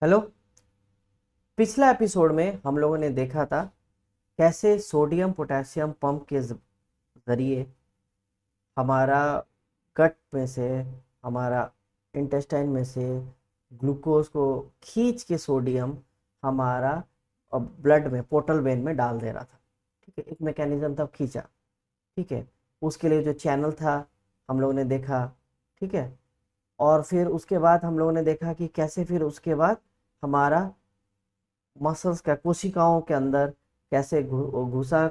Hello. पिछला episode में हम लोगों ने देखा था कैसे सोडियम पोटेशियम पंप के जरिए हमारा गट में से, हमारा इंटेस्टाइन में से ग्लूकोज को खींच के सोडियम हमारा ब्लड में पोर्टल वेन में डाल दे रहा था। ठीक है, एक मैकेनिज्म तब खींचा। ठीक है, उसके लिए जो चैनल था हम लोगों ने देखा। ठीक है, और फिर उसके बाद हम लोगों ने देखा कि कैसे फिर उसके बाद हमारा मसल्स का कोशिकाओं के अंदर कैसे घुसा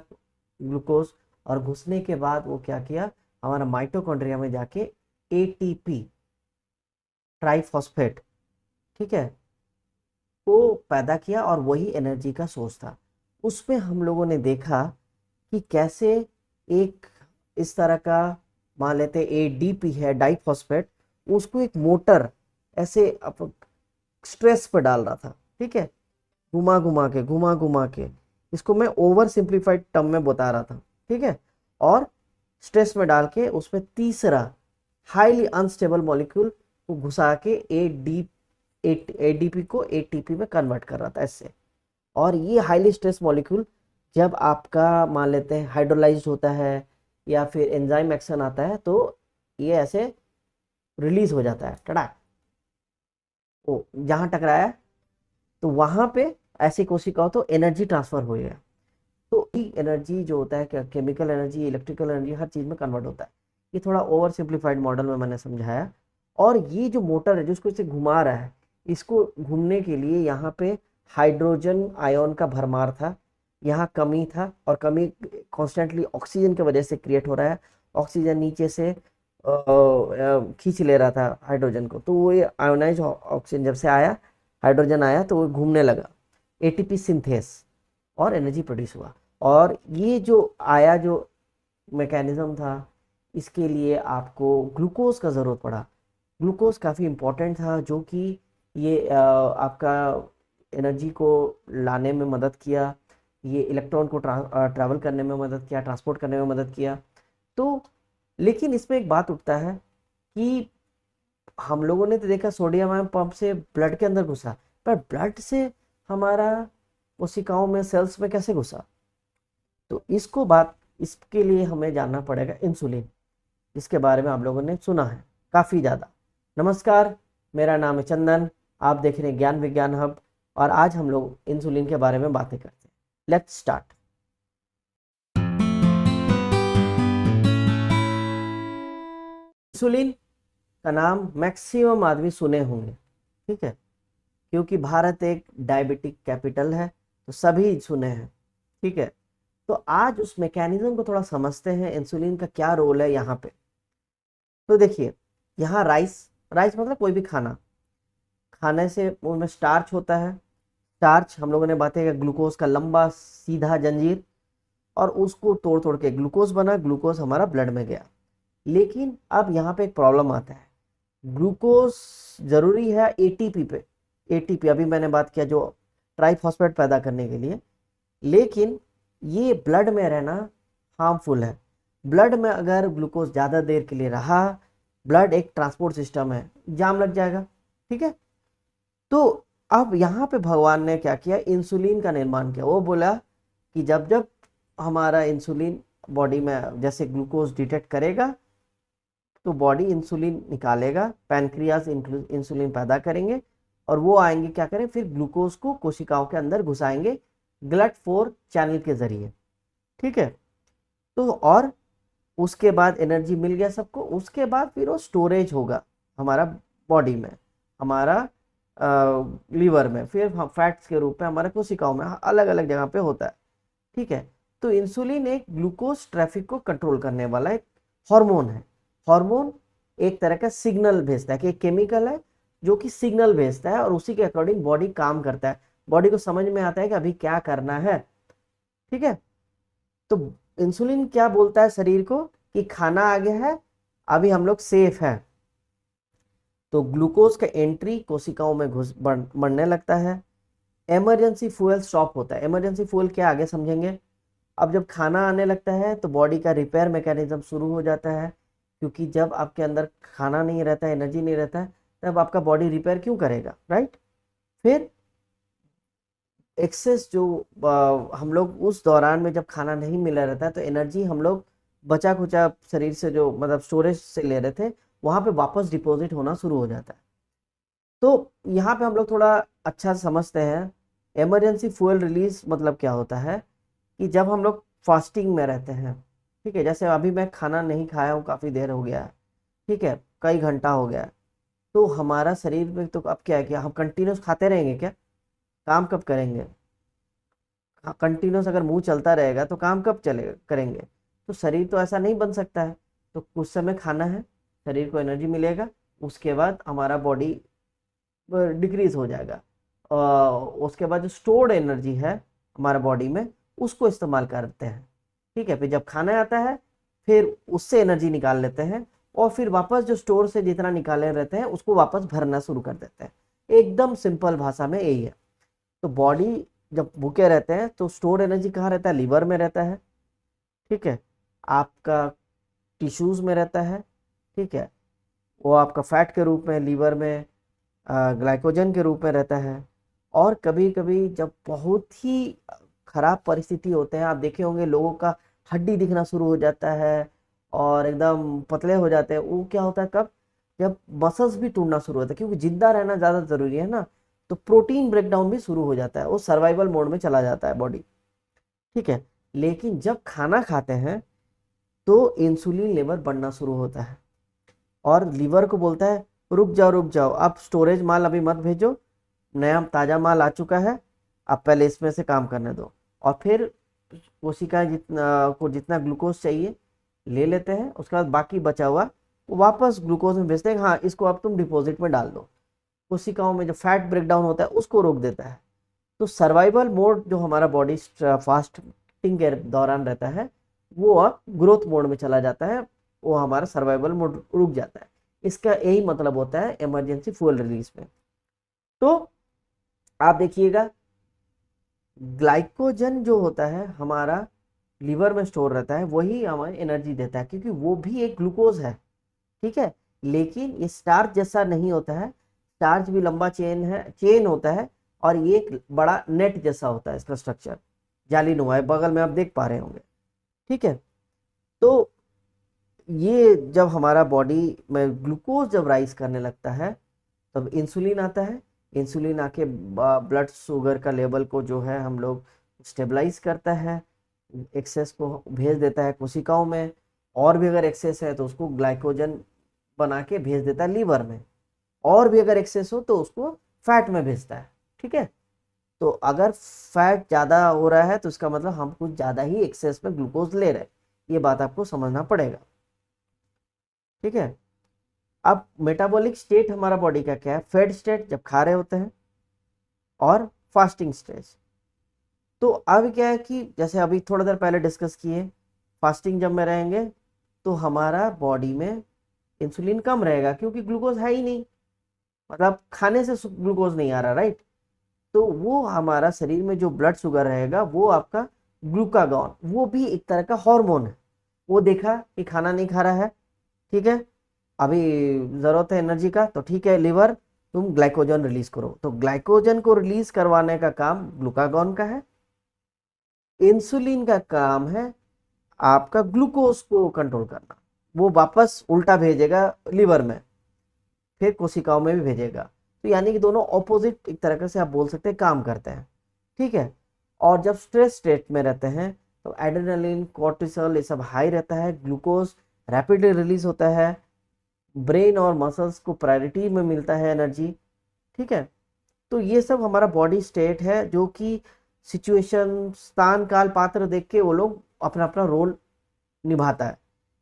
ग्लूकोज, और घुसने के बाद वो क्या किया, हमारा माइटोकॉन्ड्रिया में जाके एटीपी ट्राइफॉस्फेट, ठीक है, को पैदा किया और वही एनर्जी का सोर्स था। उसमें हम लोगों ने देखा कि कैसे एक इस तरह का, मान लेते एडीपी है डाइफॉस्फेट, उसको एक मोटर ऐसे स्ट्रेस पर डाल रहा था। ठीक है, घुमा घुमा के इसको मैं ओवर सिंप्लीफाइड टर्म में बता रहा था। ठीक है, और स्ट्रेस में डाल के उसमें तीसरा हाईली अनस्टेबल मॉलिक्यूल को घुसा के एडीपी को एटीपी में कन्वर्ट कर रहा था ऐसे। और ये हाईली स्ट्रेस मॉलिक्यूल जब आपका मान लेते हैं हाइड्रोलाइज्ड होता है या फिर एंजाइम एक्शन आता है तो ये ऐसे रिलीज हो जाता है, टड़ा ओ जहां टकराया तो वहां पे ऐसी कोशिकाओं तो एनर्जी ट्रांसफर हो गया। तो एनर्जी जो होता है, क्या केमिकल एनर्जी, इलेक्ट्रिकल एनर्जी, हर चीज में कन्वर्ट होता है। ये थोड़ा ओवर सिंप्लीफाइड मॉडल में मैंने समझाया। और ये जो मोटर है जिसको इसे घुमा रहा है, इसको घूमने के लिए यहाँ पे हाइड्रोजन आयन का भरमार था, यहाँ कमी था, और कमी कॉन्स्टेंटली ऑक्सीजन की वजह से क्रिएट हो रहा है। ऑक्सीजन नीचे से खींच ले रहा था हाइड्रोजन को, तो वो ये आयोनाइज ऑक्सीजन जब से आया, हाइड्रोजन आया तो वो घूमने लगा, एटीपी सिंथेस, और एनर्जी प्रोड्यूस हुआ। और ये जो आया जो मैकेनिज्म था, इसके लिए आपको ग्लूकोज का ज़रूरत पड़ा। ग्लूकोज काफ़ी इम्पोर्टेंट था, जो कि ये आपका एनर्जी को लाने में मदद किया, ये इलेक्ट्रॉन को ट्रैवल करने में मदद किया, ट्रांसपोर्ट करने में मदद किया। तो लेकिन इसमें एक बात उठता है कि हम लोगों ने तो देखा सोडियम आयन पंप से ब्लड के अंदर घुसा, पर ब्लड से हमारा कोशिकाओं में, सेल्स में कैसे घुसा? तो इसके लिए हमें जानना पड़ेगा इंसुलिन, जिसके बारे में आप लोगों ने सुना है काफ़ी ज़्यादा। नमस्कार, मेरा नाम है चंदन, आप देख रहे हैं ज्ञान विज्ञान हब, और आज हम लोग इंसुलिन के बारे में बातें करते हैं। Let's start. इंसुलिन का नाम मैक्सिमम आदमी सुने होंगे, ठीक है, क्योंकि भारत एक डायबिटिक कैपिटल है तो सभी सुने हैं। ठीक है, तो आज उस मैकेनिज्म को थोड़ा समझते हैं, इंसुलिन का क्या रोल है यहाँ पे। तो देखिए, यहाँ राइस, राइस मतलब कोई भी खाना, खाने से उनमें स्टार्च होता है। स्टार्च हम लोगों ने बातें किया, ग्लूकोज का लंबा सीधा जंजीर, और उसको तोड़ तोड़ के ग्लूकोज बना, ग्लूकोज हमारा ब्लड में गया। लेकिन अब यहाँ पे एक प्रॉब्लम आता है, ग्लूकोज जरूरी है एटीपी पे, एटीपी अभी मैंने बात किया जो ट्राइफॉस्फेट पैदा करने के लिए, लेकिन ये ब्लड में रहना हार्मफुल है। ब्लड में अगर ग्लूकोज ज़्यादा देर के लिए रहा, ब्लड एक ट्रांसपोर्ट सिस्टम है, जाम लग जाएगा। ठीक है, तो अब यहाँ पे भगवान ने क्या किया, इंसुलिन का निर्माण किया। वो बोला कि जब जब हमारा इंसुलिन बॉडी में जैसे ग्लूकोज डिटेक्ट करेगा तो बॉडी इंसुलिन निकालेगा, पैनक्रियाज इंसुलिन पैदा करेंगे, और वो आएंगे क्या करें, फिर ग्लूकोज को कोशिकाओं के अंदर घुसाएंगे GLUT4 चैनल के जरिए। ठीक है, तो और उसके बाद एनर्जी मिल गया सबको, उसके बाद फिर वो स्टोरेज होगा हमारा बॉडी में, हमारा लीवर में, फिर फैट्स के रूप में हमारे कोशिकाओं में, अलग अलग जगह पे होता है। ठीक है, तो इंसुलिन एक ग्लूकोज ट्रैफिक को कंट्रोल करने वाला एक हार्मोन है। हार्मोन एक तरह का सिग्नल भेजता है, कि एक केमिकल है जो कि सिग्नल भेजता है, और उसी के अकॉर्डिंग बॉडी काम करता है, बॉडी को समझ में आता है कि अभी क्या करना है। ठीक है, तो इंसुलिन क्या बोलता है शरीर को कि खाना आ गया है, अभी हम लोग सेफ हैं। तो ग्लूकोज का एंट्री कोशिकाओं में घुस बढ़ने लगता है। इमरजेंसी फ्यूल स्टॉप होता है। इमरजेंसी फ्यूल क्या, आगे समझेंगे। अब जब खाना आने लगता है तो बॉडी का रिपेयर मैकेनिज्म शुरू हो जाता है, क्योंकि जब आपके अंदर खाना नहीं रहता है, एनर्जी नहीं रहता है, तब आपका बॉडी रिपेयर क्यों करेगा, राइट। फिर एक्सेस जो हम लोग उस दौरान में जब खाना नहीं मिला रहता है तो एनर्जी हम लोग बचा खुचा शरीर से जो मतलब स्टोरेज से ले रहे थे वहां पे वापस डिपॉजिट होना शुरू हो जाता है। तो यहाँ पे हम लोग थोड़ा अच्छा समझते हैं इमरजेंसी फ्यूल रिलीज मतलब क्या होता है कि जब हम लोग फास्टिंग में रहते हैं, ठीक है, जैसे अभी मैं खाना नहीं खाया हूँ, काफ़ी देर हो गया है, ठीक है, कई घंटा हो गया है, तो हमारा शरीर में तो अब क्या है कि हम कंटिन्यूस खाते रहेंगे क्या? काम कब करेंगे? कंटिन्यूस अगर मुंह चलता रहेगा तो काम कब चले करेंगे? तो शरीर तो ऐसा नहीं बन सकता है। तो कुछ समय खाना है, शरीर को एनर्जी मिलेगा, उसके बाद हमारा बॉडी डिक्रीज हो जाएगा और उसके बाद जो स्टोर्ड एनर्जी है हमारा बॉडी में उसको इस्तेमाल करते हैं। ठीक है, फिर जब खाना आता है फिर उससे एनर्जी निकाल लेते हैं और फिर वापस जो स्टोर से जितना निकाले रहते हैं उसको वापस भरना शुरू कर देते हैं। एकदम सिंपल भाषा में यही है। तो बॉडी जब भूखे रहते हैं तो स्टोर एनर्जी कहाँ रहता है? लीवर में रहता है। ठीक है, आपका टिश्यूज में रहता है। ठीक है, वो आपका फैट के रूप में लीवर में ग्लाइकोजन के रूप में रहता है। और कभी कभी जब बहुत ही खराब परिस्थिति होते हैं, आप देखे होंगे लोगों का हड्डी दिखना शुरू हो जाता है और एकदम पतले हो जाते हैं, वो क्या होता है कब? जब मसल्स भी टूटना शुरू होता है, क्योंकि जिंदा रहना ज़्यादा ज़रूरी है ना, तो प्रोटीन ब्रेकडाउन भी शुरू हो जाता है, वो सर्वाइवल मोड में चला जाता है बॉडी। ठीक है, लेकिन जब खाना खाते हैं तो इंसुलिन लेवल बढ़ना शुरू होता है और लीवर को बोलता है रुक जाओ, अब स्टोरेज माल अभी मत भेजो, नया ताज़ा माल आ चुका है, अब पहले इसमें से काम करने दो। और फिर कोशिका जितना ग्लूकोज चाहिए ले लेते हैं, उसके बाद बाकी बचा हुआ वो वापस ग्लूकोज में भेजते हैं, हाँ इसको अब तुम डिपॉजिट में डाल दो। कोशिकाओं में जो फैट ब्रेकडाउन होता है उसको रोक देता है। तो सर्वाइवल मोड जो हमारा बॉडी फास्टिंग के दौरान रहता है वो अब ग्रोथ मोड में चला जाता है, वो हमारा सर्वाइवल मोड रुक जाता है। इसका यही मतलब होता है इमरजेंसी फ्यूल रिलीज में। तो आप देखिएगा ग्लाइकोजन जो होता है हमारा लीवर में स्टोर रहता है वही हमें एनर्जी देता है, क्योंकि वो भी एक ग्लूकोज है। ठीक है, लेकिन ये स्टार्च जैसा नहीं होता है, स्टार्च भी लंबा चेन होता है और ये एक बड़ा नेट जैसा होता है इसका स्ट्रक्चर, जालीनुमा है, बगल में आप देख पा रहे होंगे। ठीक है, तो ये जब हमारा बॉडी में ग्लूकोज जब राइज करने लगता है तब इंसुलिन आता है। इंसुलिन आके ब्लड शुगर का लेवल को जो है हम लोग स्टेबलाइज करता है, एक्सेस को भेज देता है कोशिकाओं में, और भी अगर एक्सेस है तो उसको ग्लाइकोजन बना के भेज देता है लीवर में, और भी अगर एक्सेस हो तो उसको फैट में भेजता है। ठीक है, तो अगर फैट ज़्यादा हो रहा है तो इसका मतलब हम कुछ ज़्यादा ही एक्सेस में ग्लूकोज ले रहे हैं, ये बात आपको समझना पड़ेगा। ठीक है, अब मेटाबॉलिक स्टेट हमारा बॉडी का क्या है? फेड स्टेट जब खा रहे होते हैं और फास्टिंग स्टेज। तो अब क्या है कि जैसे अभी थोड़ा देर पहले डिस्कस किए, फास्टिंग जब में रहेंगे तो हमारा बॉडी में इंसुलिन कम रहेगा क्योंकि ग्लूकोज है ही नहीं, मतलब खाने से ग्लूकोज नहीं आ रहा, राइट? तो वो हमारा शरीर में जो ब्लड शुगर रहेगा वो आपका ग्लूकागॉन, वो भी एक तरह का हार्मोन है। वो देखा कि खाना नहीं खा रहा है, ठीक है, अभी जरूरत है एनर्जी का, तो ठीक है लिवर तुम ग्लाइकोजन रिलीज करो। तो ग्लाइकोजन को रिलीज करवाने का काम ग्लूकागॉन का है। इंसुलिन का काम है आपका ग्लूकोज को कंट्रोल करना, वो वापस उल्टा भेजेगा लीवर में, फिर कोशिकाओं में भी भेजेगा। तो यानी कि दोनों ऑपोजिट एक तरह से आप बोल सकते हैं काम करते हैं। ठीक है, और जब स्ट्रेस स्टेट में रहते हैं तो एड्रेनलिन कॉर्टिसोल ये सब हाई रहता है, ग्लूकोज रैपिडली रिलीज होता है, ब्रेन और मसल्स को प्रायोरिटी में मिलता है एनर्जी। ठीक है, तो ये सब हमारा बॉडी स्टेट है जो कि सिचुएशन स्थान काल पात्र देख के वो लोग अपना अपना रोल निभाता है।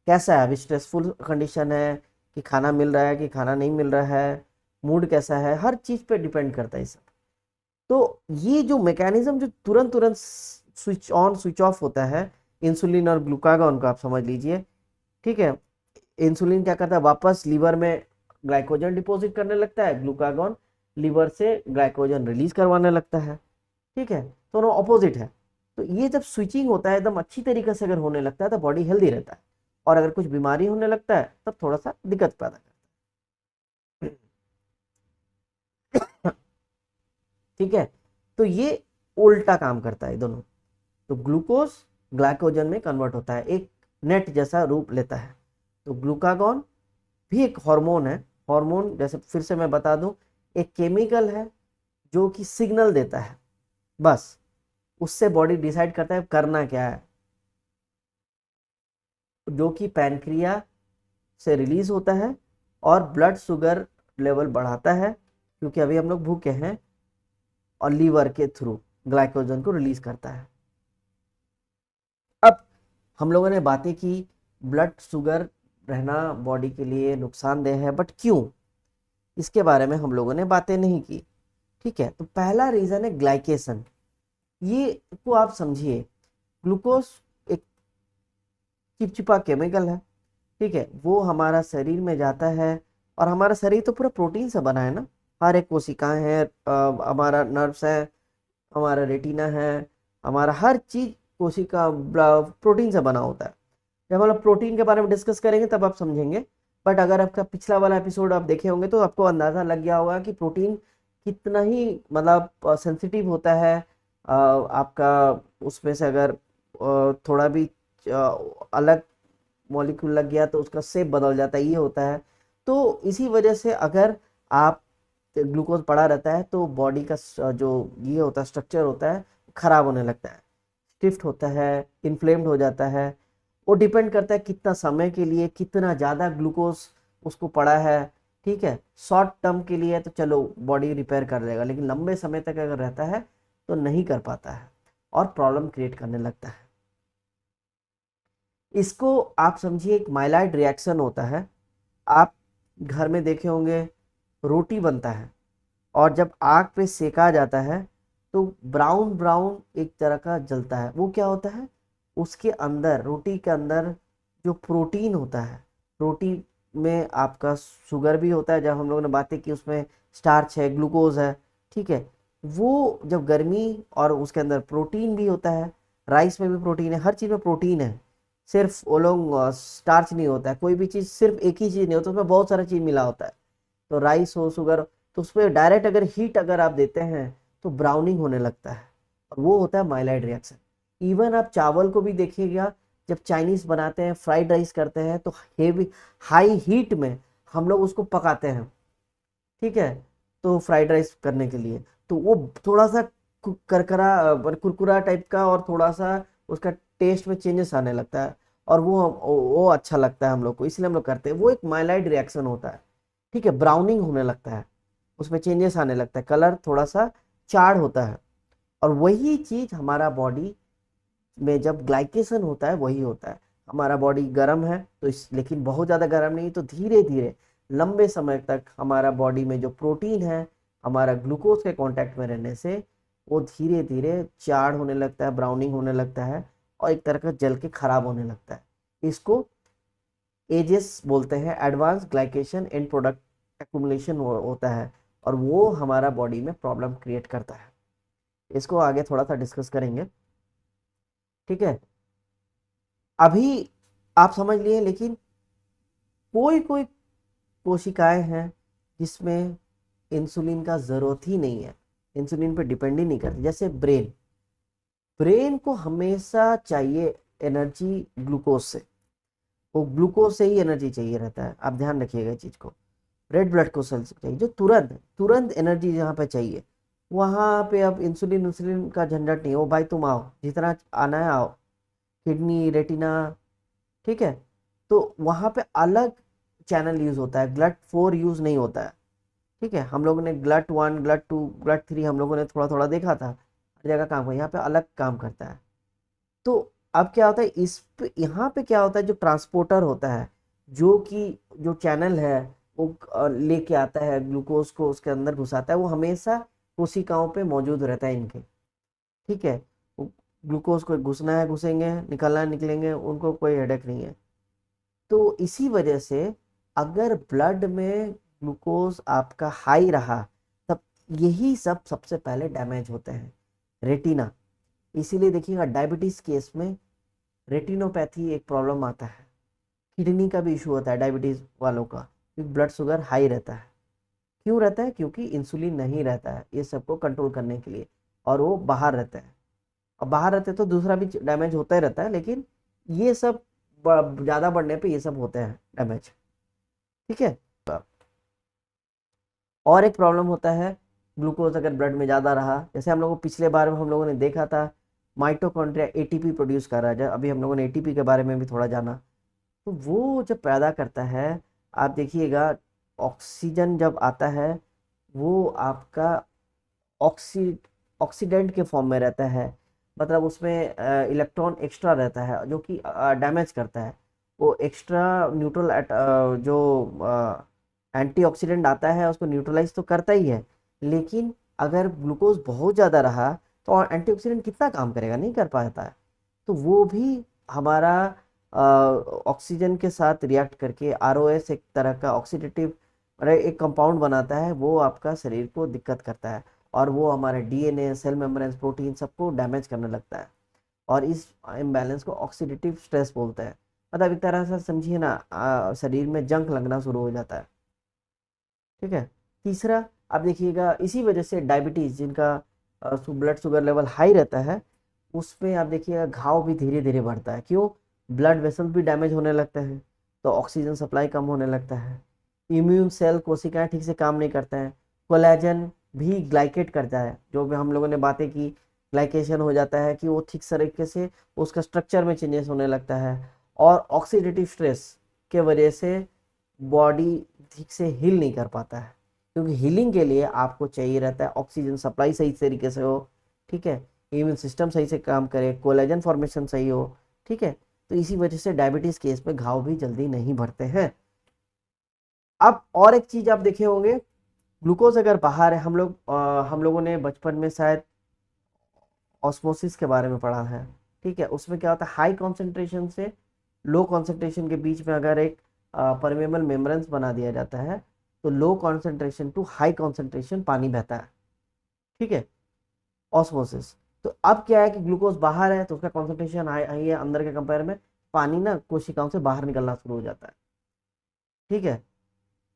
कैसा है, अभी स्ट्रेसफुल कंडीशन है कि खाना मिल रहा है कि खाना नहीं मिल रहा है, मूड कैसा है, हर चीज़ पे डिपेंड करता है ये सब। तो ये जो मैकेनिज्म जो तुरंत तुरंत स्विच ऑन स्विच ऑफ होता है इंसुलिन और ग्लूकागॉन को, आप समझ लीजिए। ठीक है, इंसुलिन क्या करता है, वापस लीवर में ग्लाइकोजन डिपॉजिट करने लगता है, ग्लूकागॉन लीवर से ग्लाइकोजन रिलीज करवाने लगता है। ठीक है, दोनों ऑपोजिट है। तो ये जब स्विचिंग होता है एकदम अच्छी तरीके से अगर होने लगता है तो बॉडी हेल्दी रहता है, और अगर कुछ बीमारी होने लगता है तब थोड़ा सा दिक्कत पैदा करता है। ठीक है। तो ये उल्टा काम करता है दोनों। तो ग्लूकोज ग्लाइकोजन में कन्वर्ट होता है, एक नेट जैसा रूप लेता है। तो ग्लूकागॉन भी एक हार्मोन है। हार्मोन जैसे फिर से मैं बता दूं, एक केमिकल है जो कि सिग्नल देता है, बस उससे बॉडी डिसाइड करता है करना क्या है, जो कि पैनक्रिया से रिलीज होता है और ब्लड शुगर लेवल बढ़ाता है, क्योंकि अभी हम लोग भूखे हैं, और लीवर के थ्रू ग्लाइकोजन को रिलीज करता है। अब हम लोगों ने बातें की ब्लड शुगर रहना बॉडी के लिए नुकसानदेह है, बट क्यों, इसके बारे में हम लोगों ने बातें नहीं की। ठीक है, तो पहला रीजन है ग्लाइकेशन। ये को आप समझिए, ग्लूकोज एक चिपचिपा केमिकल है, ठीक है, वो हमारा शरीर में जाता है, और हमारा शरीर तो पूरा प्रोटीन से बना है ना, हर एक कोशिकाएं हैं, हमारा नर्व्स है, हमारा रेटिना है, हमारा हर चीज कोशिका प्रोटीन से बना होता है। जब हम लोग प्रोटीन के बारे में डिस्कस करेंगे तब आप समझेंगे, बट अगर आपका पिछला वाला एपिसोड आप देखे होंगे तो आपको अंदाजा लग गया होगा कि प्रोटीन कितना ही मतलब सेंसिटिव होता है। आपका उसमें से अगर थोड़ा भी अलग मॉलिक्यूल लग गया तो उसका शेप बदल जाता है, ये होता है। तो इसी वजह से अगर आप ग्लूकोज पड़ा रहता है तो बॉडी का जो ये होता है स्ट्रक्चर होता है खराब होने लगता है, स्टिफ्ट होता है, इन्फ्लेम्ड हो जाता है। वो डिपेंड करता है कितना समय के लिए, कितना ज़्यादा ग्लूकोज उसको पड़ा है। ठीक है, शॉर्ट टर्म के लिए तो चलो बॉडी रिपेयर कर देगा, लेकिन लंबे समय तक अगर रहता है तो नहीं कर पाता है और प्रॉब्लम क्रिएट करने लगता है। इसको आप समझिए एक माइलाइड रिएक्शन होता है। आप घर में देखे होंगे, रोटी बनता है और जब आग पे सेका जाता है तो ब्राउन ब्राउन एक तरह का जलता है, वो क्या होता है, उसके अंदर, रोटी के अंदर जो प्रोटीन होता है, रोटी में आपका शुगर भी होता है, जब हम लोगों ने बातें की उसमें स्टार्च है, ग्लूकोज है, ठीक है, वो जब गर्मी, और उसके अंदर प्रोटीन भी होता है, राइस में भी प्रोटीन है, हर चीज़ में प्रोटीन है, सिर्फ वो लोग स्टार्च नहीं होता है, कोई भी चीज़ सिर्फ एक ही चीज़ नहीं होता, उसमें बहुत सारा चीज़ मिला होता है। तो राइस हो, शुगर, तो उसमें डायरेक्ट अगर हीट अगर आप देते हैं तो ब्राउनिंग होने लगता है, और वो होता है माइलाइड रिएक्शन। इवन आप चावल को भी देखिएगा, जब चाइनीज बनाते हैं, फ्राइड राइस करते हैं, तो हेवी हाई हीट में हम लोग उसको पकाते हैं, ठीक है, तो फ्राइड राइस करने के लिए तो वो थोड़ा सा करकरा कुरकुरा टाइप का, और थोड़ा सा उसका टेस्ट में चेंजेस आने लगता है, और वो अच्छा लगता है हम लोग को, इसलिए हम लोग करते हैं। वो एक माइलाइड रिएक्शन होता है, ठीक है, ब्राउनिंग होने लगता है, उसमें चेंजेस आने लगता है, कलर थोड़ा सा चाड़ होता है। और वही चीज हमारा बॉडी में जब ग्लाइकेशन होता है वही होता है। हमारा बॉडी गर्म है तो इस, लेकिन बहुत ज़्यादा गर्म नहीं, तो धीरे धीरे लंबे समय तक हमारा बॉडी में जो प्रोटीन है, हमारा ग्लूकोज के कांटेक्ट में रहने से वो धीरे धीरे चार्ड होने लगता है, ब्राउनिंग होने लगता है, और एक तरह का जल के खराब होने लगता है। इसको एजेस बोलते हैं, advance glycation end product accumulation होता है, और वो हमारा बॉडी में प्रॉब्लम क्रिएट करता है। इसको आगे थोड़ा सा डिस्कस करेंगे, ठीक है। अभी आप समझ लिए, लेकिन कोई कोई कोशिकाएं हैं जिसमें इंसुलिन का जरूरत ही नहीं है, इंसुलिन पे डिपेंड ही नहीं करती, जैसे ब्रेन। ब्रेन को हमेशा चाहिए एनर्जी ग्लूकोज से, वो ग्लूकोज से ही एनर्जी चाहिए रहता है, आप ध्यान रखिएगा चीज को। रेड ब्लड को सेल्स चाहिए जो तुरंत तुरंत एनर्जी जहाँ पे चाहिए, वहां पे अब इंसुलिन इंसुलिन का झंझट नहीं है, वो भाई तुम आओ, जितना आना है आओ, किडनी, रेटिना, ठीक है। तो वहां पे अलग चैनल यूज होता है, ग्लट फोर यूज नहीं होता है, ठीक है। हम लोगों ने glut one, glut two, glut three हम लोगों ने थोड़ा थोड़ा देखा था, हर जगह काम कर, यहाँ पे अलग काम करता है। तो अब क्या होता है, इस पे यहाँ पे क्या होता है, जो ट्रांसपोर्टर होता है, जो कि जो चैनल है, वो लेके आता है ग्लूकोज को, उसके अंदर घुसाता है, वो हमेशा कोशिकाओं पे मौजूद रहता है इनके, ठीक है। वो ग्लूकोज को घुसना है घुसेंगे, निकलना है निकलेंगे, उनको कोई हेडेक नहीं है। तो इसी वजह से अगर ब्लड में ग्लूकोज आपका हाई रहा, तब यही सब सबसे पहले डैमेज होते हैं, रेटिना। इसीलिए देखिएगा डायबिटीज केस में रेटिनोपैथी एक प्रॉब्लम आता है, किडनी का भी इशू होता है डायबिटीज वालों का, क्योंकि ब्लड शुगर हाई रहता है, क्यों रहता है? क्योंकि इंसुलिन नहीं रहता है ये सबको कंट्रोल करने के लिए, और वो बाहर रहता है। अब बाहर रहते तो दूसरा भी डैमेज होता ही रहता है, लेकिन ये सब ज़्यादा बढ़ने पे ये सब होते हैं डैमेज। ठीक है। और एक प्रॉब्लम होता है, ग्लूकोज अगर ब्लड में ज़्यादा रहा, जैसे हम लोगों को पिछले बार में हम लोगों ने देखा था माइटोकॉन्ड्रिया एटीपी प्रोड्यूस कर रहा है, अभी हम लोगों ने एटीपी के बारे में भी थोड़ा जाना। तो वो जब पैदा करता है, आप देखिएगा ऑक्सीजन जब आता है वो आपका ऑक्सी ऑक्सीडेंट के फॉर्म में रहता है, मतलब उसमें इलेक्ट्रॉन एक्स्ट्रा रहता है जो कि डैमेज करता है। वो एक्स्ट्रा न्यूट्रल जो एंटीऑक्सीडेंट आता है उसको न्यूट्रलाइज तो करता ही है, लेकिन अगर ग्लूकोज बहुत ज़्यादा रहा तो एंटीऑक्सीडेंट कितना काम करेगा, नहीं कर पाता है। तो वो भी हमारा ऑक्सीजन के साथ रिएक्ट करके आरओएस एक तरह का ऑक्सीडेटिव एक कंपाउंड बनाता है, वो आपका शरीर को दिक्कत करता है, और वो हमारे डीएनए, सेल मेम्ब्रेन, प्रोटीन सबको डैमेज करने लगता है। और इस इम्बैलेंस को ऑक्सीडेटिव स्ट्रेस बोलते हैं। मतलब एक तरह से समझिए ना, शरीर में जंग लगना शुरू हो जाता है। ठीक है। तीसरा, आप देखिएगा इसी वजह से डायबिटीज़ जिनका ब्लड शुगर लेवल हाई रहता है, उसमें आप देखिएगा घाव भी धीरे धीरे बढ़ता है। क्यों? ब्लड वेसल्स भी डैमेज होने लगते हैं, तो ऑक्सीजन सप्लाई कम होने लगता है। इम्यून सेल कोशिकाएं ठीक से काम नहीं करते हैं। कोलेजन भी ग्लाइकेट करता है, जो भी हम लोगों ने बातें की, ग्लाइकेशन हो जाता है कि वो ठीक तरीके से उसका स्ट्रक्चर में चेंजेस होने लगता है। और ऑक्सीडेटिव स्ट्रेस के वजह से बॉडी ठीक से हील नहीं कर पाता है, क्योंकि हीलिंग के लिए आपको चाहिए रहता है ऑक्सीजन सप्लाई सही तरीके से हो। ठीक है। इम्यून सिस्टम सही से काम करे, कोलेजन फॉर्मेशन सही हो। ठीक है। तो इसी वजह से डायबिटीज केस में घाव भी जल्दी नहीं भरते हैं। अब और एक चीज आप देखे होंगे, ग्लूकोज अगर बाहर है, हम लोगों ने बचपन में शायद ऑस्मोसिस के बारे में पढ़ा है। ठीक है। उसमें क्या होता है, हाई कॉन्सेंट्रेशन से लो कॉन्सेंट्रेशन के बीच में अगर एक परमेबल मेम्ब्रेन्स बना दिया जाता है, तो low concentration to high concentration पानी बहता है। ठीक है। ऑस्मोसिस। तो अब क्या है कि ग्लूकोज बाहर है तो उसका कॉन्सेंट्रेशन हाई हाई है, अंदर के कंपेयर में पानी ना कोशिकाओं से बाहर निकलना शुरू हो जाता है। ठीक है।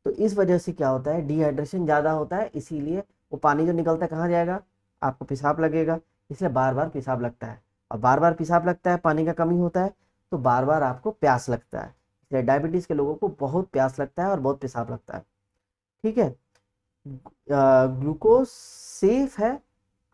तो इस वजह से क्या होता है, डिहाइड्रेशन ज़्यादा होता है, इसीलिए वो पानी जो निकलता है कहाँ जाएगा, आपको पेशाब लगेगा। इसलिए बार बार पेशाब लगता है, और बार बार पेशाब लगता है, पानी का कमी होता है, तो बार बार आपको प्यास लगता है। इसलिए डायबिटीज़ के लोगों को बहुत प्यास लगता है और बहुत पेशाब लगता है। ठीक है। ग्लूकोज सेफ है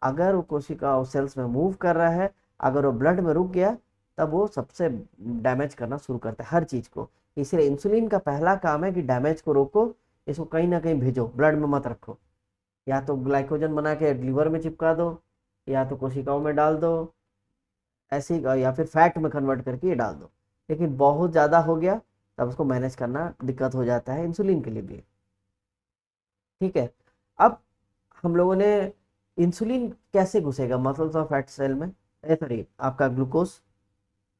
अगर वो कोशिका सेल्स में मूव कर रहा है। अगर वो ब्लड में रुक गया तब वो सबसे डैमेज करना शुरू करता है हर चीज़ को। इसलिए इंसुलिन का पहला काम है कि डैमेज को रोको, इसको कहीं ना कहीं भेजो, ब्लड में मत रखो। या तो ग्लाइकोजन बना के लीवर में चिपका दो, या तो कोशिकाओं में डाल दो, ऐसे या फिर फैट में कन्वर्ट करके ये डाल दो। लेकिन बहुत ज़्यादा हो गया तब उसको मैनेज करना दिक्कत हो जाता है इंसुलिन के लिए भी। ठीक है। अब हम लोगों ने इंसुलिन कैसे घुसेगा मसल्स और फैट सेल में, सॉरी आपका ग्लूकोज,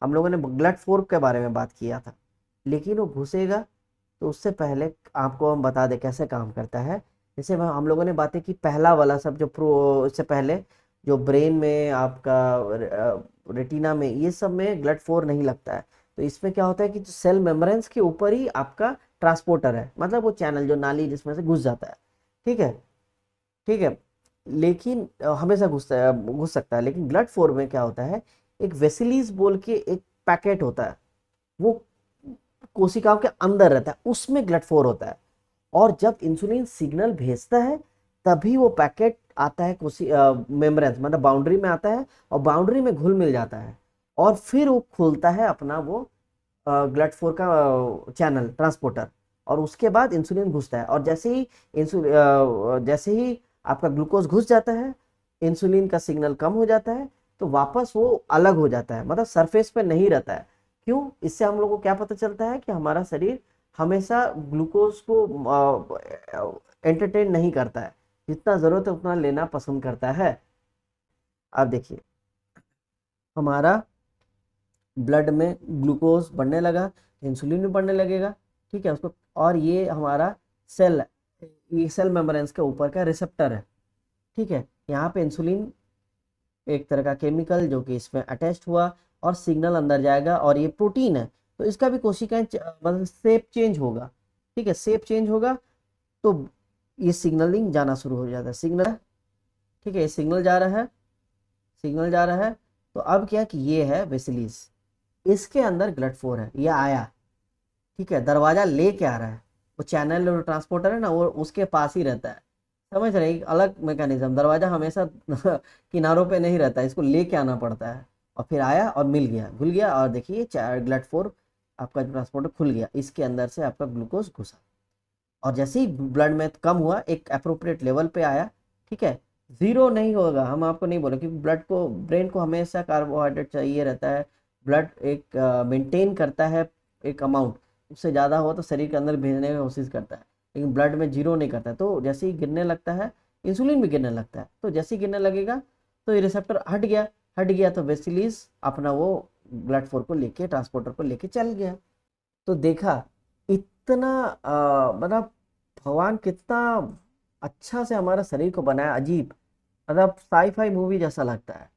हम लोगों ने ब्लड फोर्क के बारे में बात किया था, लेकिन वो घुसेगा तो उससे पहले आपको हम बता दें कैसे काम करता है। जैसे हम लोगों ने बातें की, पहला वाला सब जो प्रो इससे पहले जो ब्रेन में आपका रेटिना में ये सब में ब्लड फ्लोर नहीं लगता है। तो इसमें क्या होता है कि जो सेल मेम्ब्रेन्स के ऊपर ही आपका ट्रांसपोर्टर है, मतलब वो चैनल जो नाली जिसमें से घुस जाता है। ठीक है। ठीक है। लेकिन हमेशा घुस सकता है, लेकिन ब्लड फ्लोर में क्या होता है, एक वेसिलीज बोल के एक पैकेट होता है, वो कोशिकाओं के अंदर रहता है, उसमें ब्लड फ्लोर होता है। और जब इंसुलिन सिग्नल भेजता है तभी वो पैकेट आता है कोशी मेम्ब्रेन, मतलब बाउंड्री में आता है, और बाउंड्री में घुल मिल जाता है, और फिर वो खुलता है अपना वो ब्लड फ्लोर का चैनल ट्रांसपोर्टर, और उसके बाद इंसुलिन घुसता है। और जैसे ही आपका ग्लूकोज घुस जाता है, इंसुलिन का सिग्नल कम हो जाता है, तो वापस वो अलग हो जाता है, मतलब सरफेस पे नहीं रहता है। क्यों? इससे हम लोग को क्या पता चलता है कि हमारा शरीर हमेशा ग्लूकोज को एंटरटेन नहीं करता है, जितना ज़रूरत है उतना लेना पसंद करता है। आप देखिए हमारा ब्लड में ग्लूकोज बढ़ने लगा, इंसुलिन भी बढ़ने लगेगा। ठीक है उसको, और ये हमारा सेल ये सेल मेम्ब्रेन्स के ऊपर का रिसेप्टर है। ठीक है। यहाँ पे इंसुलिन एक तरह का केमिकल जो कि इसमें अटैच्ड हुआ, और सिग्नल अंदर जाएगा, और ये प्रोटीन है तो इसका भी कोशिकाएं मतलब शेप चेंज होगा। ठीक है। शेप चेंज होगा तो ये सिग्नलिंग जाना शुरू हो जाता है, सिग्नल, ठीक है, ये सिग्नल जा रहा है, सिग्नल जा रहा है। तो अब क्या कि ये है वेसिलीज, इसके अंदर ग्लट4 है, ये आया, ठीक है, दरवाजा लेके आ रहा है, वो चैनल ट्रांसपोर्टर है ना, वो उसके पास ही रहता है, समझ रहे हैं? एक अलग मैकेनिज्म, दरवाजा हमेशा किनारों पे नहीं रहता है, इसको लेके आना पड़ता है। और फिर आया और मिल गया, घुल गया, और देखिए ग्लट4 आपका ट्रांसपोर्टर खुल गया, इसके अंदर से आपका ग्लूकोज घुसा, और जैसे ही ब्लड में कम हुआ एक अप्रोप्रिएट लेवल पे आया, ठीक है, जीरो नहीं होगा, हम आपको नहीं बोले, क्योंकि ब्लड को, ब्रेन को हमेशा कार्बोहाइड्रेट चाहिए रहता है, ब्लड एक मेंटेन करता है एक अमाउंट, उससे ज़्यादा हो तो शरीर के अंदर भेजने की कोशिश करता है, लेकिन ब्लड में जीरो नहीं करता है। तो जैसे ही गिरने लगता है, इंसुलिन भी गिरने लगता है, तो जैसे ही गिरने लगेगा तो ये रिसेप्टर हट गया, हट गया तो वेसिलीज अपना वो ग्लट4 को लेके, ट्रांसपोर्टर को लेके चल गया। तो देखा इतना मतलब भगवान कितना अच्छा से हमारा शरीर को बनाया, अजीब, मतलब साईफाई मूवी जैसा लगता है।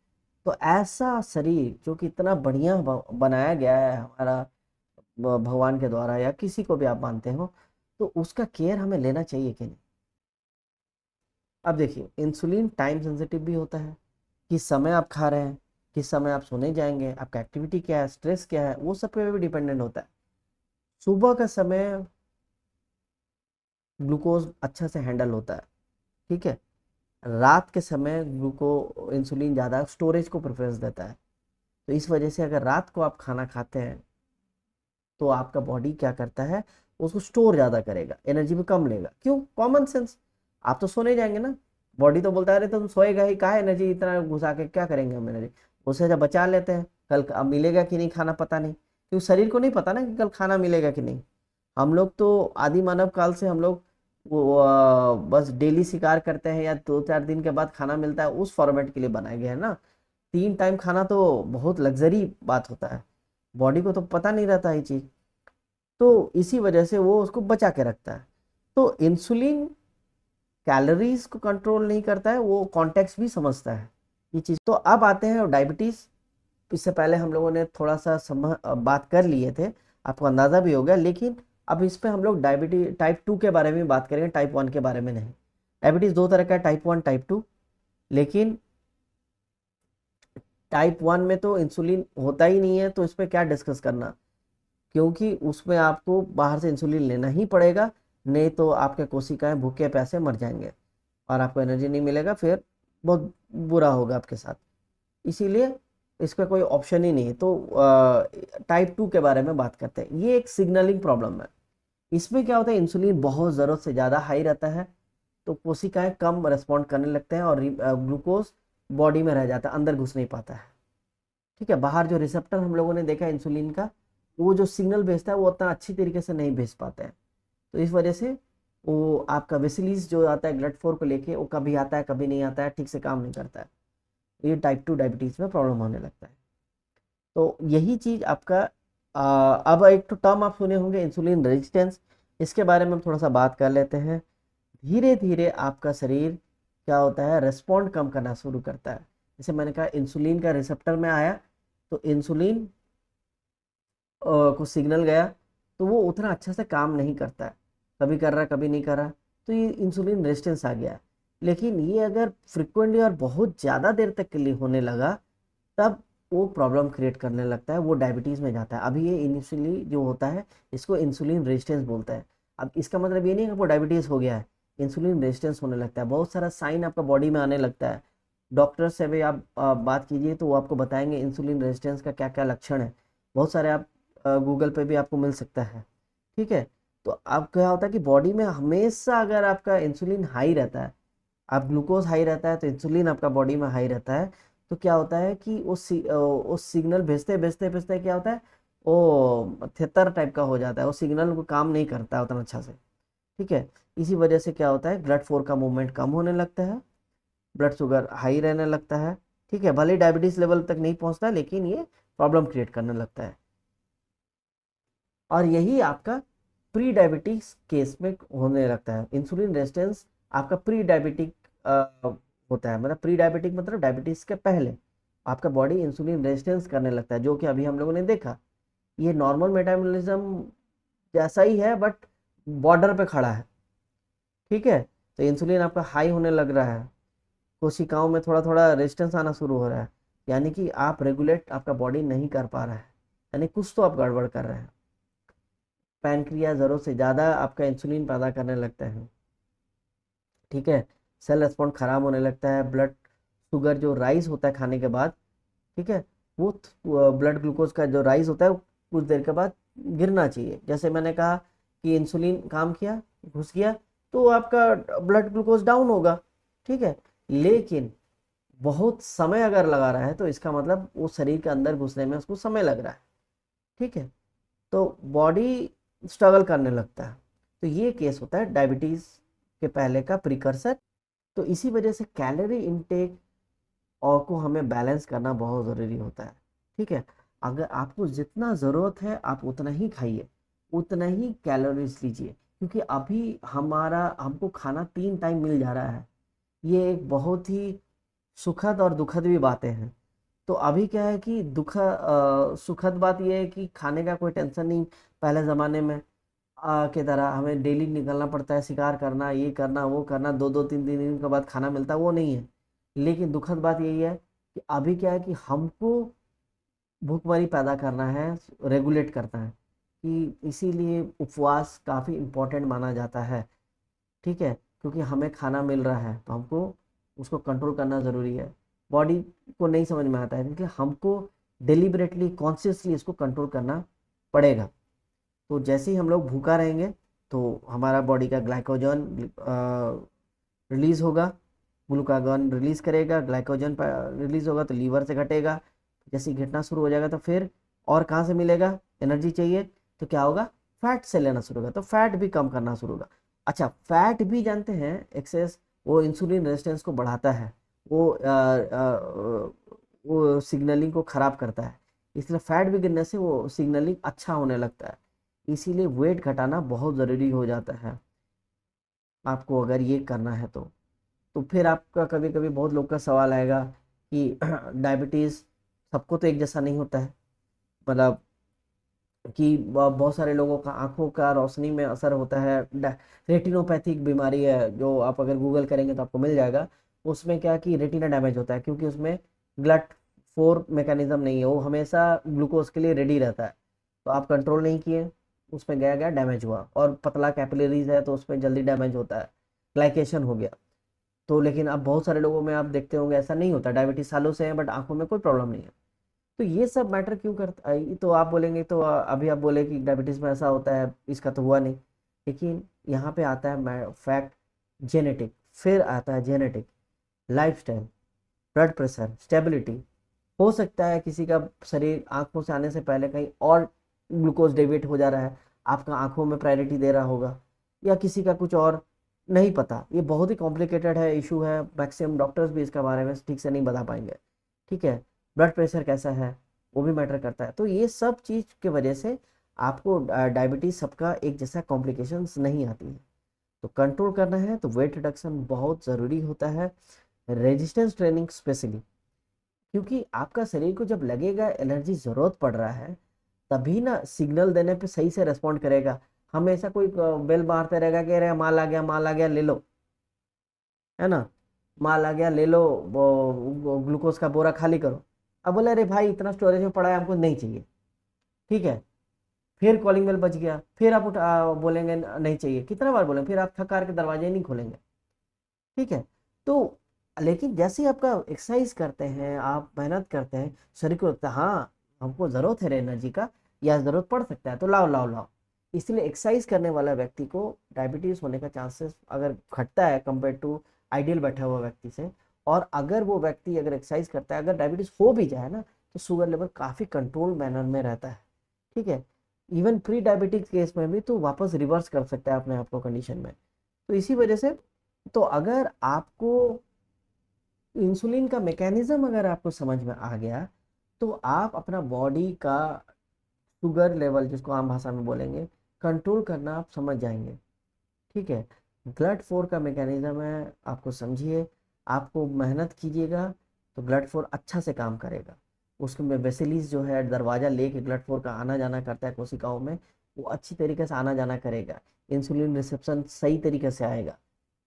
तो ऐसा शरीर जो कि इतना बढ़िया बनाया गया है हमारा भगवान के द्वारा, या किसी को भी आप मानते हो, तो उसका केयर हमें लेना चाहिए कि नहीं? अब देखिए, इंसुलिन टाइम सेंसिटिव भी होता है, किस समय आप खा रहे हैं, किस समय आप सोने जाएंगे, आपका एक्टिविटी क्या है, स्ट्रेस क्या है, वो सब पे भी डिपेंडेंट होता है। सुबह का समय ग्लूकोज अच्छा से हैंडल होता है, ठीक है, रात के समय ग्लूको इंसुलिन ज़्यादा स्टोरेज को प्रेफरेंस देता है। तो इस वजह से अगर रात को आप खाना खाते हैं तो आपका बॉडी क्या करता है, उसको स्टोर ज़्यादा करेगा, एनर्जी भी कम लेगा। क्यों? कॉमन सेंस, आप तो सोने जाएंगे ना, बॉडी तो बोलता है अरे तुम सोएगा ही, कहाँ एनर्जी इतना घुसा के क्या करेंगे हम एनर्जी, उससे जब बचा लेते हैं, कल अब मिलेगा कि नहीं खाना पता नहीं, क्योंकि शरीर को नहीं पता ना कि कल खाना मिलेगा कि नहीं। हम लोग तो आदि मानव काल से हम लोग वो बस डेली शिकार करते हैं, या 2-4 दिन के बाद खाना मिलता है, उस फॉर्मेट के लिए बनाए गए हैं ना। 3 टाइम खाना तो बहुत लग्जरी बात होता है, बॉडी को तो पता नहीं रहता ये चीज़, तो इसी वजह से वो उसको बचा के रखता है। तो इंसुलिन कैलोरीज को कंट्रोल नहीं करता है, वो कॉन्टेक्स्ट भी समझता है ये चीज़। तो अब आते हैं डायबिटीज़। इससे पहले हम लोगों ने थोड़ा सा बात कर लिए थे, आपको अंदाज़ा भी हो गया, लेकिन अब इस पे हम लोग डायबिटीज टाइप 2 के बारे में बात करेंगे, टाइप 1 के बारे में नहीं। डायबिटीज़ दो तरह का है, टाइप 1 टाइप 2, लेकिन टाइप 1 में तो इंसुलिन होता ही नहीं है, तो इस पर क्या डिस्कस करना, क्योंकि उसमें आपको बाहर से इंसुलिन लेना ही पड़ेगा, नहीं तो आपके कोशिकाएं भूखे प्यासे मर जाएंगे और आपको एनर्जी नहीं मिलेगा, फिर बहुत बुरा होगा आपके साथ। इसीलिए इसका कोई ऑप्शन ही नहीं है। तो टाइप 2 के बारे में बात करते हैं, ये एक सिग्नलिंग प्रॉब्लम है। इसमें क्या होता है, इंसुलिन बहुत ज़रूरत से ज़्यादा हाई रहता है, तो कोशिकाएं कम रिस्पॉन्ड करने लगते हैं, और ग्लूकोज बॉडी में रह जाता है, अंदर घुस नहीं पाता है, ठीक है। बाहर जो रिसेप्टर हम लोगों ने देखा इंसुलिन का, वो जो सिग्नल भेजता है वो उतना अच्छी तरीके से नहीं भेज पाते हैं। तो इस वजह से वो आपका वेसिलीज जो आता है ग्लट4 को लेके, वो कभी आता है कभी नहीं आता है, ठीक से काम नहीं करता है, ये टाइप 2 डायबिटीज़ में प्रॉब्लम होने लगता है। तो यही चीज़ आपका अब एक तो टर्म आप सुने होंगे, इंसुलिन रेजिस्टेंस, इसके बारे में हम थोड़ा सा बात कर लेते हैं। धीरे धीरे आपका शरीर क्या होता है, रेस्पॉन्ड कम करना शुरू करता है। जैसे मैंने कहा इंसुलिन का रिसेप्टर में आया, तो इंसुलिन को सिग्नल गया, तो वो उतना अच्छा से काम नहीं करता है, कभी कर रहा कभी नहीं कर रहा, तो ये इंसुलिन रेजिस्टेंस आ गया। लेकिन ये अगर फ्रिक्वेंटली और बहुत ज़्यादा देर तक के लिए होने लगा, तब वो प्रॉब्लम क्रिएट करने लगता है, वो डायबिटीज़ में जाता है। अभी ये इनिशियली जो होता है, इसको इंसुलिन रेजिस्टेंस बोलते हैं। अब इसका मतलब ये नहीं है कि आपको डायबिटीज़ हो गया है, इंसुलिन रेजिस्टेंस होने लगता है, बहुत सारा साइन आपका बॉडी में आने लगता है। डॉक्टर से भी आप बात कीजिए तो वो आपको बताएंगे इंसुलिन रेजिस्टेंस का क्या क्या लक्षण है, बहुत सारे आप गूगल पे भी आपको मिल सकता है, ठीक है। तो अब क्या होता है कि बॉडी में हमेशा अगर आपका इंसुलिन हाई रहता है, आप ग्लूकोज हाई रहता है तो इंसुलिन आपका बॉडी में हाई रहता है, तो क्या होता है कि वो सिग्नल भेजते भेजते भेजते क्या होता है, वो थेतर टाइप का हो जाता है, वो सिग्नल को काम नहीं करता है उतना अच्छा से, ठीक है। इसी वजह से क्या होता है, ग्लट4 का मूवमेंट कम होने लगता है, ब्लड शुगर हाई रहने लगता है, ठीक है, भले डायबिटीज लेवल तक नहीं पहुंचता, लेकिन ये प्रॉब्लम क्रिएट करने लगता है। और यही आपका प्री डायबिटिक्स केस में होने लगता है। इंसुलिन रेजिस्टेंस आपका प्री डायबिटिक होता है, मतलब प्री डायबिटिक मतलब डायबिटीज के पहले आपका बॉडी इंसुलिन रेजिस्टेंस करने लगता है, जो कि अभी हम लोगों ने देखा, ये नॉर्मल मेटाबॉलिज्म जैसा ही है, बट बॉर्डर पे खड़ा है, ठीक है। तो इंसुलिन आपका हाई होने लग रहा है, कोशिकाओं में थोड़ा थोड़ा रेजिस्टेंस आना शुरू हो रहा है, यानी कि आप रेगुलेट आपका बॉडी नहीं कर पा रहा है, यानी कुछ तो आप गड़बड़ कर रहे हैं। पैनक्रियाज ज़रूरत से ज़्यादा आपका इंसुलिन पैदा करने लगता है, ठीक है। सेल रेस्पॉन्ड खराब होने लगता है, ब्लड शुगर जो राइज होता है खाने के बाद, ठीक है, वो ब्लड ग्लूकोज का जो राइज होता है वो कुछ देर के बाद गिरना चाहिए। जैसे मैंने कहा कि इंसुलिन काम किया, घुस गया, तो आपका ब्लड ग्लूकोज डाउन होगा, ठीक है। लेकिन बहुत समय अगर लगा रहा है तो इसका मतलब वो शरीर के अंदर घुसने में उसको समय लग रहा है, ठीक है, तो बॉडी स्ट्रगल करने लगता है। तो ये केस होता है डायबिटीज़ के पहले का प्रिकर्सर। तो इसी वजह से कैलोरी इनटेक और को हमें बैलेंस करना बहुत ज़रूरी होता है, ठीक है। अगर आपको जितना ज़रूरत है आप उतना ही खाइए, उतना ही कैलोरीज लीजिए, क्योंकि अभी हमको खाना 3 टाइम मिल जा रहा है। ये एक बहुत ही सुखद और दुखद भी बातें हैं। तो अभी क्या है कि सुखद बात यह है कि खाने का कोई टेंशन नहीं। पहले ज़माने में की तरह हमें डेली निकलना पड़ता है, शिकार करना, ये करना वो करना, 2-2 3 3 दिन के बाद खाना मिलता है, वो नहीं है। लेकिन दुखद बात यही है कि अभी क्या है कि हमको भूखमरी पैदा करना है, रेगुलेट करना है, कि इसीलिए उपवास काफ़ी इम्पोर्टेंट माना जाता है, ठीक है। क्योंकि हमें खाना मिल रहा है तो हमको उसको कंट्रोल करना ज़रूरी है। बॉडी को नहीं समझ में आता है, क्योंकि हमको डिलिबरेटली कॉन्शियसली इसको कंट्रोल करना पड़ेगा। तो जैसे ही हम लोग भूखा रहेंगे तो हमारा बॉडी का ग्लाइकोजन रिलीज होगा, ग्लूकागॉन रिलीज करेगा, ग्लाइकोजन रिलीज होगा तो लीवर से घटेगा। जैसे ही घटना शुरू हो जाएगा तो फिर और कहाँ से मिलेगा एनर्जी चाहिए, तो क्या होगा, फैट से लेना शुरू होगा, तो फैट भी कम करना शुरू होगा। अच्छा, फैट भी जानते हैं एक्सेस वो इंसुलिन रेजिस्टेंस को बढ़ाता है, वो सिग्नलिंग को खराब करता है, इसलिए फैट भी गिरने से वो सिग्नलिंग अच्छा होने लगता है। इसीलिए वेट घटाना बहुत ज़रूरी हो जाता है आपको, अगर ये करना है तो फिर आपका कभी कभी बहुत लोग का सवाल आएगा कि डायबिटीज़ सबको तो एक जैसा नहीं होता है, मतलब कि बहुत सारे लोगों का आंखों का रोशनी में असर होता है। रेटिनोपैथिक बीमारी है जो आप अगर गूगल करेंगे तो आपको मिल जाएगा। उसमें क्या कि रेटिना डैमेज होता है, क्योंकि उसमें ब्लड फोर मैकेनिज्म नहीं है, वो हमेशा ग्लूकोज के लिए रेडी रहता है। तो आप कंट्रोल नहीं किए, उसमें गया गया डैमेज हुआ, और पतला कैपिलरीज है तो उसमें जल्दी डैमेज होता है, ग्लाइकेशन हो गया। तो लेकिन अब बहुत सारे लोगों में आप देखते होंगे ऐसा नहीं होता, डायबिटीज सालों से है बट आंखों में कोई प्रॉब्लम नहीं है। तो ये सब मैटर क्यों करता है, तो आप बोलेंगे तो अभी आप बोले कि डायबिटीज में ऐसा होता है, इसका तो हुआ नहीं। लेकिन यहाँ पे आता है फैक्ट, जेनेटिक, फिर आता है genetic, lifestyle, blood pressure, stability. हो सकता है किसी का शरीर आंखों से आने से पहले कहीं और ग्लूकोज डेविएट हो जा रहा है, आपका आंखों में प्रायोरिटी दे रहा होगा, या किसी का कुछ और, नहीं पता। ये बहुत ही कॉम्प्लिकेटेड है, इशू है, मैक्सिमम डॉक्टर्स भी इसके बारे में ठीक से नहीं बता पाएंगे, ठीक है। ब्लड प्रेशर कैसा है वो भी मैटर करता है। तो ये सब चीज़ की वजह से आपको डायबिटीज़ सबका एक जैसा कॉम्प्लिकेशंस नहीं आती है। तो कंट्रोल करना है तो वेट रिडक्शन बहुत ज़रूरी होता है, रेजिस्टेंस ट्रेनिंग स्पेशली, क्योंकि आपका शरीर को जब लगेगा एनर्जी ज़रूरत पड़ रहा है तभी ना सिग्नल देने पे सही से रेस्पॉन्ड करेगा। हमेशा कोई बेल मारते रहेगा कि अरे माल आ गया, माल आ गया, ले लो, है ना, माल आ गया ले लो, वो ग्लूकोज का बोरा खाली करो। अब बोले अरे भाई इतना स्टोरेज में पड़ा है, हमको नहीं चाहिए, ठीक है। फिर कॉलिंग बेल बज गया, फिर आप बोलेंगे नहीं चाहिए, कितना बार बोलेंगे, फिर आप थक हार के दरवाजे ही नहीं खोलेंगे, ठीक है। तो लेकिन जैसे ही आपका एक्सरसाइज करते हैं, आप मेहनत करते हैं, शरीर को लगता है हाँ हमको ज़रूरत है एनर्जी का, या ज़रूरत पड़ सकता है, तो लाओ लाओ लाओ। इसलिए एक्सरसाइज करने वाला व्यक्ति को डायबिटीज़ होने का चांसेस अगर घटता है कंपेयर टू आइडियल बैठा हुआ व्यक्ति से। और अगर वो व्यक्ति अगर एक्सरसाइज करता है, अगर डायबिटीज़ हो भी जाए ना, तो शुगर लेवल काफ़ी कंट्रोल मैनर में रहता है, ठीक है। इवन प्री डायबिटिक केस में भी तो वापस रिवर्स कर सकता है अपने आप को कंडीशन में। तो इसी वजह से, तो अगर आपको इंसुलिन का मैकेनिज्म अगर आपको समझ में आ गया, तो आप अपना बॉडी का शुगर लेवल, जिसको आम भाषा में बोलेंगे, कंट्रोल करना आप समझ जाएंगे, ठीक है। ब्लड फ्लो का मैकेनिज्म है, आपको समझिए, आपको मेहनत कीजिएगा तो ब्लड फ्लो अच्छा से काम करेगा। उसमें वेसिलीज जो है, दरवाज़ा लेके ब्लड फ्लो का आना जाना करता है कोशिकाओं में, वो अच्छी तरीके से आना जाना करेगा, इंसुलिन रिसेप्शन सही तरीके से आएगा,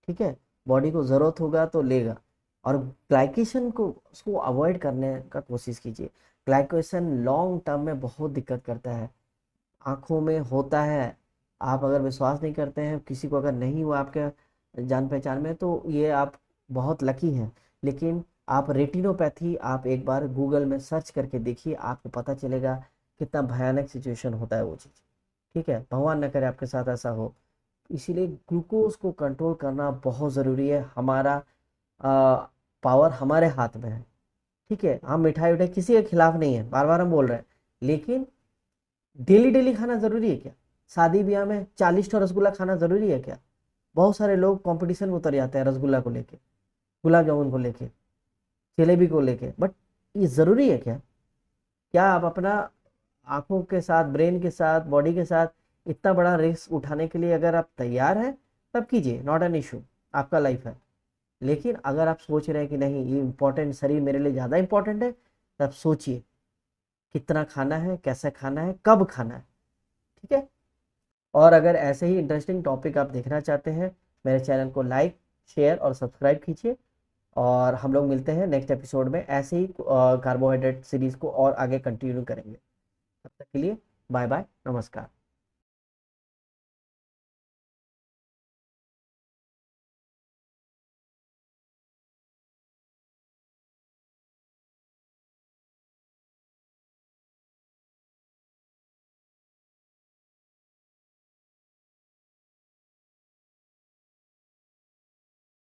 ठीक है, बॉडी को ज़रूरत होगा तो लेगा। और ग्लाइकेशन को उसको अवॉइड करने का कोशिश कीजिए। ग्लाइकेशन लॉन्ग टर्म में बहुत दिक्कत करता है, आँखों में होता है। आप अगर विश्वास नहीं करते हैं, किसी को अगर नहीं हुआ आपके जान पहचान में, तो ये आप बहुत लकी हैं। लेकिन आप रेटिनोपैथी आप एक बार गूगल में सर्च करके देखिए, आपको पता चलेगा कितना भयानक सिचुएशन होता है वो चीज़। ठीक है, भगवान न करे आपके साथ ऐसा हो। इसीलिए ग्लूकोज को कंट्रोल करना बहुत ज़रूरी है। हमारा पावर हमारे हाथ में है। ठीक है, हम मिठाई उठाई किसी के खिलाफ नहीं है, बार बार हम बोल रहे हैं, लेकिन डेली डेली खाना ज़रूरी है क्या? शादी ब्याह में 40 रसगुल्ला खाना ज़रूरी है क्या? बहुत सारे लोग कंपटीशन में उतर जाते हैं रसगुल्ला को लेके, गुलाब जामुन को लेके, जलेबी को लेके, बट ये ज़रूरी है क्या? क्या आप अपना आंखों के साथ, ब्रेन के साथ, बॉडी के साथ इतना बड़ा रिस्क उठाने के लिए अगर आप तैयार हैं, तब कीजिए, नॉट एन इशू, आपका लाइफ है। लेकिन अगर आप सोच रहे हैं कि नहीं ये इम्पोर्टेंट, शरीर मेरे लिए ज़्यादा इंपॉर्टेंट है, तब सोचिए कितना खाना है, कैसे खाना है, कब खाना है। ठीक है, और अगर ऐसे ही इंटरेस्टिंग टॉपिक आप देखना चाहते हैं, मेरे चैनल को लाइक, शेयर और सब्सक्राइब कीजिए। और हम लोग मिलते हैं नेक्स्ट एपिसोड में, ऐसे ही कार्बोहाइड्रेट सीरीज को और आगे कंटिन्यू करेंगे। तब तक के लिए बाय बाय, नमस्कार।